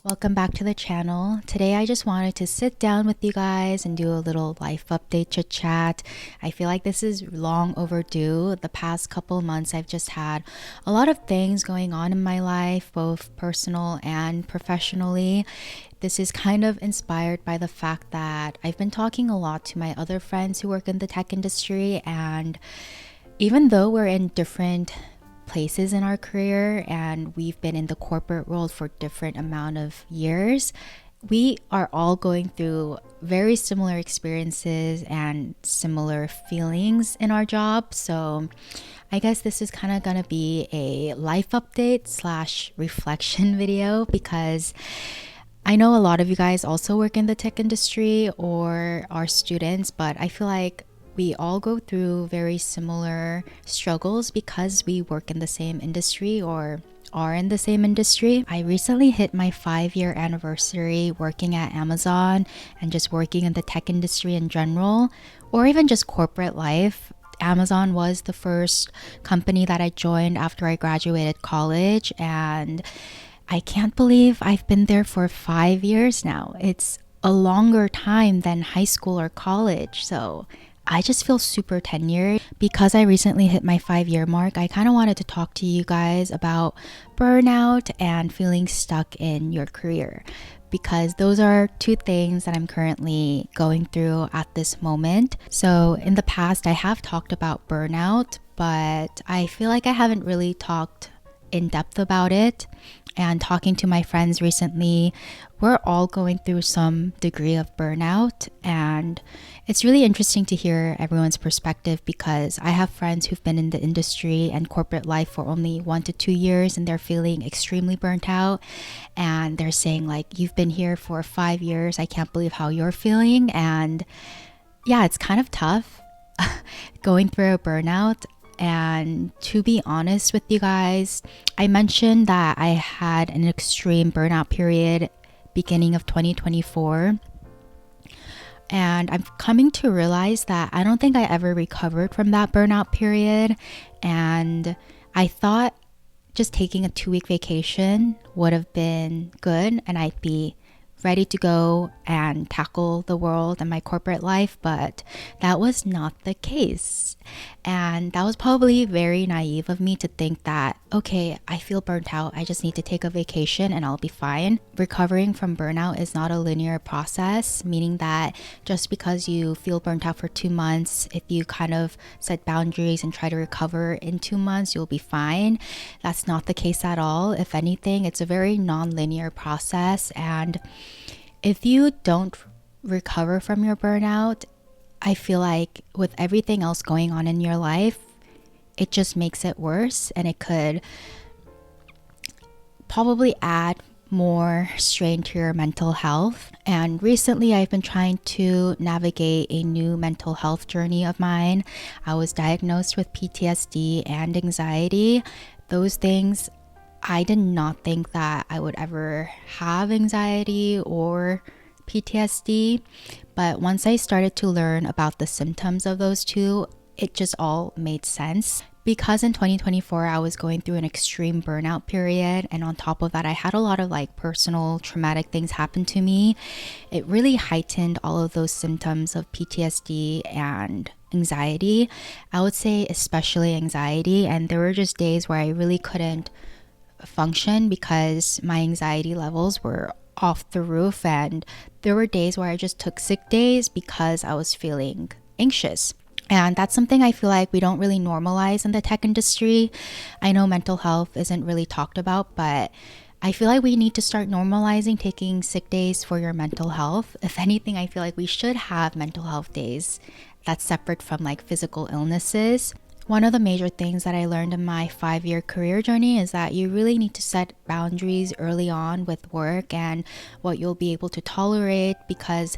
Welcome back to the channel. Today I just wanted to sit down with you guys and do a little life update chit chat. I feel like this is long overdue. The past couple months I've just had a lot of things going on in my life, both personal and professionally. This is kind of inspired by the fact that I've been talking a lot to my other friends who work in the tech industry, and even though we're in different places in our career and we've been in the corporate world for different amount of years, we are all going through very similar experiences and similar feelings in our job. So I guess this is kind of gonna be a life update slash reflection video, because I know a lot of you guys also work in the tech industry or are students, but I feel like we all go through very similar struggles because we work in the same industry or are in the same industry. I recently hit my 5-year anniversary working at Amazon and just working in the tech industry in general, or even just corporate life. Amazon was the first company that I joined after I graduated college, and I can't believe I've been there for 5 years now. It's a longer time than high school or college, so I just feel super tenured. Because I recently hit my 5-year mark, I kind of wanted to talk to you guys about burnout and feeling stuck in your career, because those are two things that I'm currently going through at this moment. So in the past, I have talked about burnout, but I feel like I haven't really talked in depth about it. And talking to my friends recently, we're all going through some degree of burnout, and it's really interesting to hear everyone's perspective, because I have friends who've been in the industry and corporate life for only 1 to 2 years and they're feeling extremely burnt out, and they're saying like, you've been here for 5 years, I can't believe how you're feeling. And yeah, it's kind of tough going through a burnout. And to be honest with you guys, I mentioned that I had an extreme burnout period beginning of 2024. And I'm coming to realize that I don't think I ever recovered from that burnout period. And I thought just taking a 2-week vacation would have been good and I'd be ready to go and tackle the world and my corporate life, but that was not the case. And that was probably very naive of me to think that, okay, I feel burnt out, I just need to take a vacation and I'll be fine. Recovering from burnout is not a linear process, meaning that just because you feel burnt out for 2 months, if you kind of set boundaries and try to recover in 2 months, you'll be fine. That's not the case at all. If anything, it's a very non-linear process. And if you don't recover from your burnout, I feel like with everything else going on in your life, it just makes it worse, and it could probably add more strain to your mental health. And recently I've been trying to navigate a new mental health journey of mine. I was diagnosed with PTSD and anxiety. Those things, I did not think that I would ever have anxiety or PTSD, but once I started to learn about the symptoms of those two, it just all made sense. Because in 2024 I was going through an extreme burnout period, and on top of that I had a lot of like personal traumatic things happen to me. It really heightened all of those symptoms of PTSD and anxiety. I would say especially anxiety, and there were just days where I really couldn't function because my anxiety levels were off the roof, and there were days where I just took sick days because I was feeling anxious. And that's something I feel like we don't really normalize in the tech industry. I know mental health isn't really talked about, but I feel like we need to start normalizing taking sick days for your mental health. If anything, I feel like we should have mental health days that's separate from like physical illnesses. One of the major things that I learned in my 5-year career journey is that you really need to set boundaries early on with work and what you'll be able to tolerate, because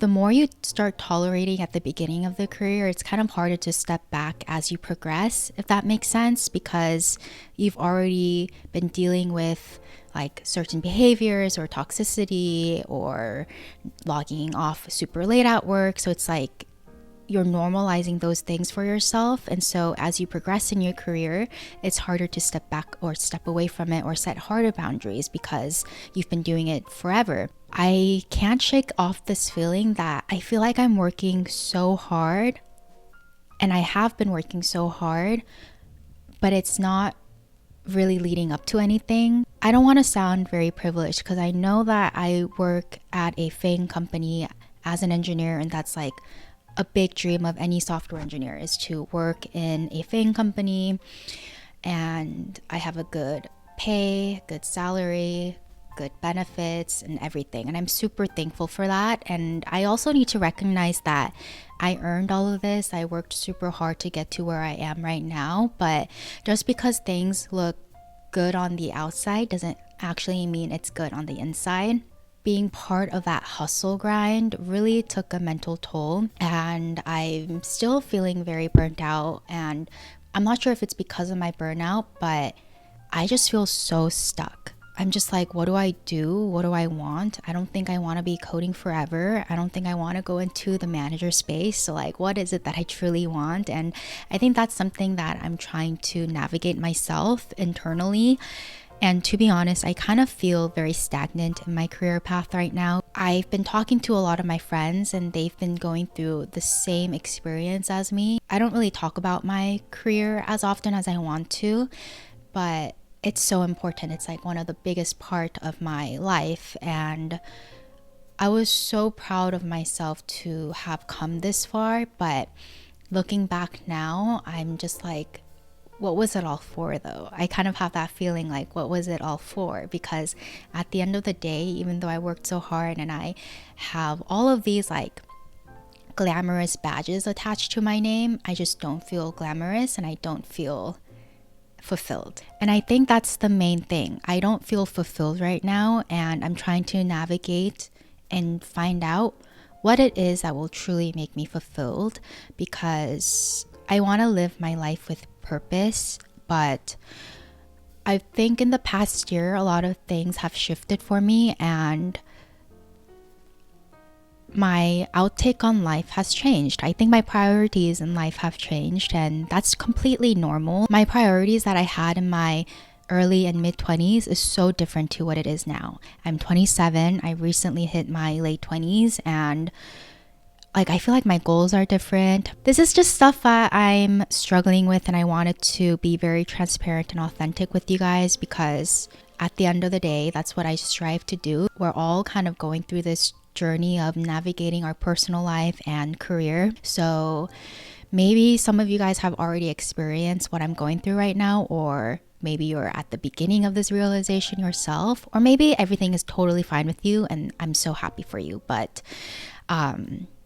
the more you start tolerating at the beginning of the career, it's kind of harder to step back as you progress, if that makes sense, because you've already been dealing with like certain behaviors or toxicity or logging off super late at work. So it's like you're normalizing those things for yourself. And so as you progress in your career, it's harder to step back or step away from it or set harder boundaries because you've been doing it forever. I can't shake off this feeling that I feel like I'm working so hard, and I have been working so hard, but it's not really leading up to anything. I don't want to sound very privileged because I know that I work at a FANG company as an engineer, and that's like a big dream of any software engineer, is to work in a FANG company, and I have a good pay, good salary, good benefits and everything, and I'm super thankful for that. And I also need to recognize that I earned all of this. I worked super hard to get to where I am right now, but just because things look good on the outside doesn't actually mean it's good on the inside. Being part of that hustle grind really took a mental toll, and I'm still feeling very burnt out. And I'm not sure if it's because of my burnout, but I just feel so stuck. I'm just like, what do I do? What do I want? I don't think I want to be coding forever. I don't think I want to go into the manager space. So like, what is it that I truly want? And I think that's something that I'm trying to navigate myself internally. And to be honest, I kind of feel very stagnant in my career path right now. I've been talking to a lot of my friends, and they've been going through the same experience as me. I don't really talk about my career as often as I want to, but it's so important. It's like one of the biggest part of my life. And I was so proud of myself to have come this far. But looking back now, I'm just like, what was it all for though? I kind of have that feeling like, what was it all for? Because at the end of the day, even though I worked so hard and I have all of these like glamorous badges attached to my name, I just don't feel glamorous, and I don't feel fulfilled. And I think that's the main thing. I don't feel fulfilled right now, and I'm trying to navigate and find out what it is that will truly make me fulfilled, because I want to live my life with purpose. But I think in the past year, a lot of things have shifted for me, and my outtake on life has changed. I think my priorities in life have changed, and that's completely normal. My priorities that I had in my early and mid 20s is so different to what it is now. I'm 27. I recently hit my late 20s, and like, I feel like my goals are different. This is just stuff that I'm struggling with, and I wanted to be very transparent and authentic with you guys, because at the end of the day, that's what I strive to do. We're all kind of going through this journey of navigating our personal life and career. So maybe some of you guys have already experienced what I'm going through right now, or maybe you're at the beginning of this realization yourself, or maybe everything is totally fine with you, and I'm so happy for you. But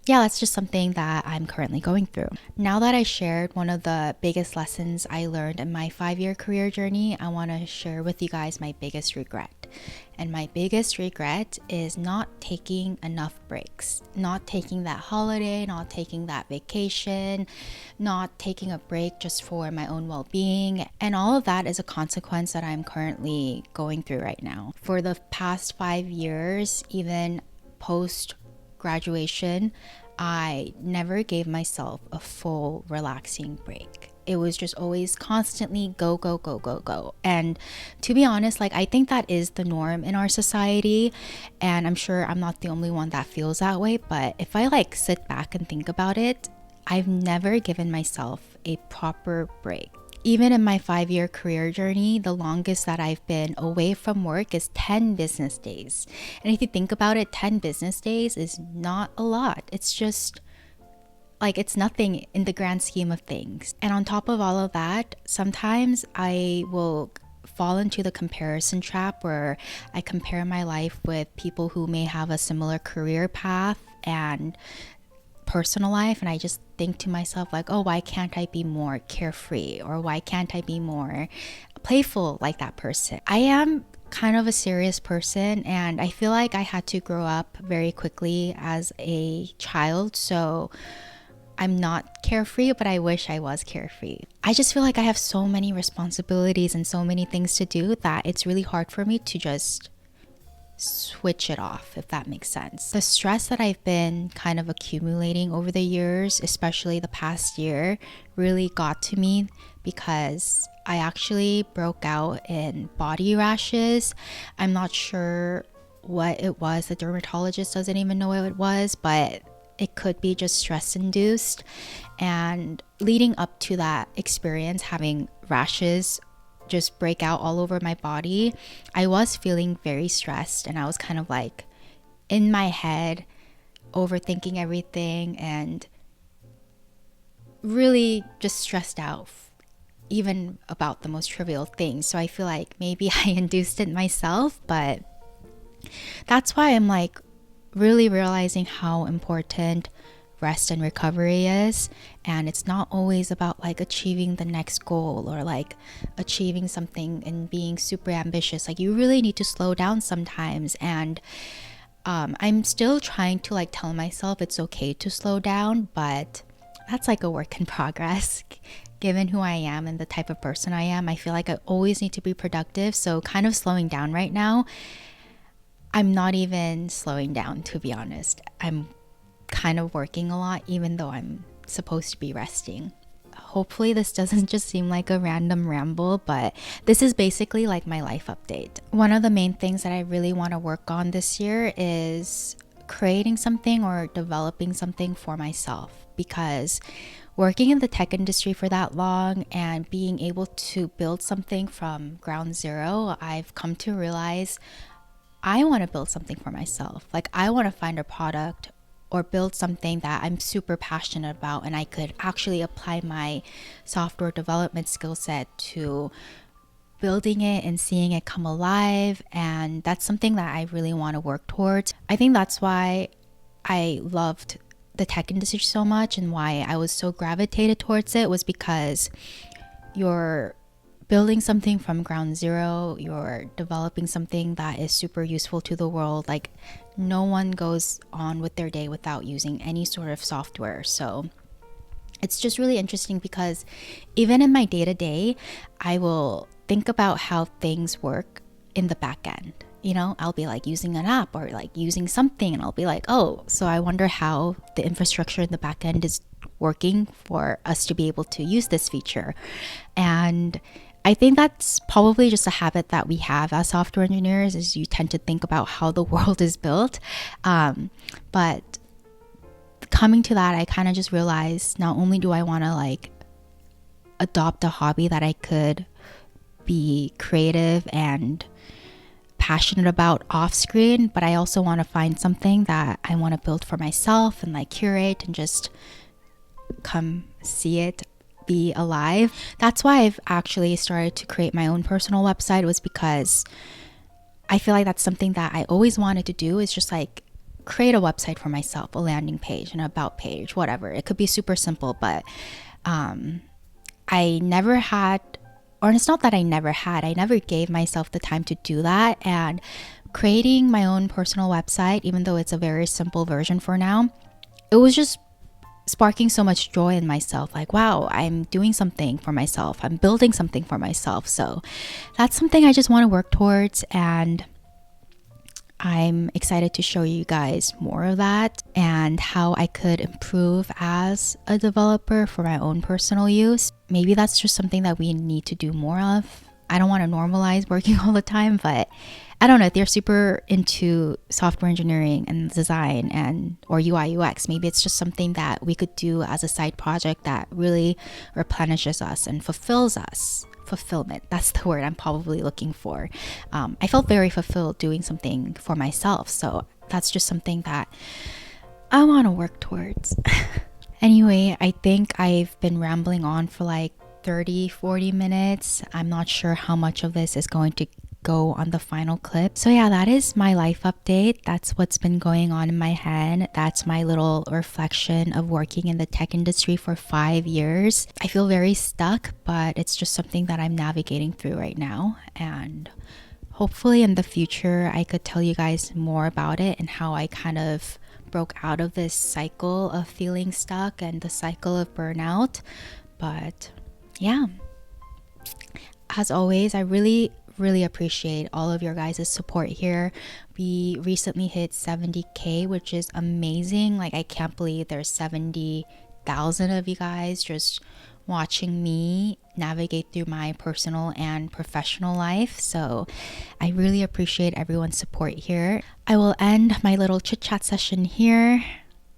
yeah, that's just something that I'm currently going through. Now that I shared one of the biggest lessons I learned in my 5-year career journey, I want to share with you guys my biggest regret. And my biggest regret is not taking enough breaks, not taking that holiday, not taking that vacation, not taking a break just for my own well-being. And all of that is a consequence that I'm currently going through right now. For the past 5 years, even post graduation, I never gave myself a full relaxing break. It was just always constantly go, go, go, go, go. And to be honest, like, I think that is the norm in our society, and I'm sure I'm not the only one that feels that way. But if I like sit back and think about it, I've never given myself a proper break. Even in my 5-year career journey, the longest that I've been away from work is 10 business days. And if you think about it, 10 business days is not a lot. It's just like, it's nothing in the grand scheme of things. And on top of all of that, sometimes I will fall into the comparison trap where I compare my life with people who may have a similar career path and personal life, and I just think to myself like, oh, why can't I be more carefree, or why can't I be more playful like that person? I am kind of a serious person, and I feel like I had to grow up very quickly as a child, so I'm not carefree, but I wish I was carefree. I just feel like I have so many responsibilities and so many things to do that it's really hard for me to just switch it off, if that makes sense. The stress that I've been kind of accumulating over the years, especially the past year, really got to me because I actually broke out in body rashes. I'm not sure what it was. The dermatologist doesn't even know what it was, but it could be just stress induced. And leading up to that experience, having rashes just break out all over my body, I was feeling very stressed, and I was kind of like in my head overthinking everything and really just stressed out even about the most trivial things. So I feel like maybe I induced it myself, but that's why I'm like really realizing how important rest and recovery is. And it's not always about like achieving the next goal or like achieving something and being super ambitious. Like you really need to slow down sometimes. And I'm still trying to like tell myself it's okay to slow down, but that's like a work in progress. Given who I am and the type of person I am, I feel like I always need to be productive. So kind of slowing down right now, I'm not even slowing down, to be honest. I'm kind of working a lot, even though I'm supposed to be resting. Hopefully this doesn't just seem like a random ramble, but this is basically like my life update. One of the main things that I really want to work on this year is creating something or developing something for myself, because working in the tech industry for that long and being able to build something from ground zero, I've come to realize I want to build something for myself. Like I want to find a product or build something that I'm super passionate about, and I could actually apply my software development skill set to building it and seeing it come alive. And that's something that I really want to work towards. I think that's why I loved the tech industry so much, and why I was so gravitated towards it was because you're building something from ground zero, you're developing something that is super useful to the world. Like no one goes on with their day without using any sort of software. So it's just really interesting because even in my day-to-day, I will think about how things work in the back end. You know, I'll be like using an app or like using something, and I'll be like, oh, so I wonder how the infrastructure in the back end is working for us to be able to use this feature. And I think that's probably just a habit that we have as software engineers, is you tend to think about how the world is built. But coming to that, I kind of just realized not only do I want to like adopt a hobby that I could be creative and passionate about off screen, but I also want to find something that I want to build for myself and like curate and just come see it be alive. That's why I've actually started to create my own personal website, was because I feel like that's something that I always wanted to do, is just like create a website for myself, a landing page, an about page, whatever. It could be super simple, but I never had, or it's not that I never gave myself the time to do that. And creating my own personal website, even though it's a very simple version for now, it was just sparking so much joy in myself. Like, wow, I'm doing something for myself. I'm building something for myself. So that's something I just want to work towards. And I'm excited to show you guys more of that and how I could improve as a developer for my own personal use. Maybe that's just something that we need to do more of. I don't want to normalize working all the time, but I don't know, if they're super into software engineering and design and or UI UX, maybe it's just something that we could do as a side project that really replenishes us and fulfills us. Fulfillment, that's the word I'm probably looking for. I felt very fulfilled doing something for myself, so that's just something that I want to work towards. Anyway, I think I've been rambling on for like 30-40 minutes. I'm not sure how much of this is going to go on the final clip. So yeah, that is my life update. That's what's been going on in my head. That's my little reflection of working in the tech industry for 5 years. I feel very stuck, but it's just something that I'm navigating through right now. And hopefully in the future, I could tell you guys more about it and how I kind of broke out of this cycle of feeling stuck and the cycle of burnout. But yeah. As always, I really, really appreciate all of your guys' support here. We recently hit 70K, which is amazing. Like, I can't believe there's 70,000 of you guys just watching me navigate through my personal and professional life. So I really appreciate everyone's support here. I will end my little chit chat session here.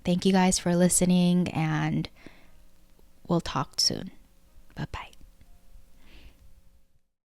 Thank you guys for listening, and we'll talk soon. Bye bye.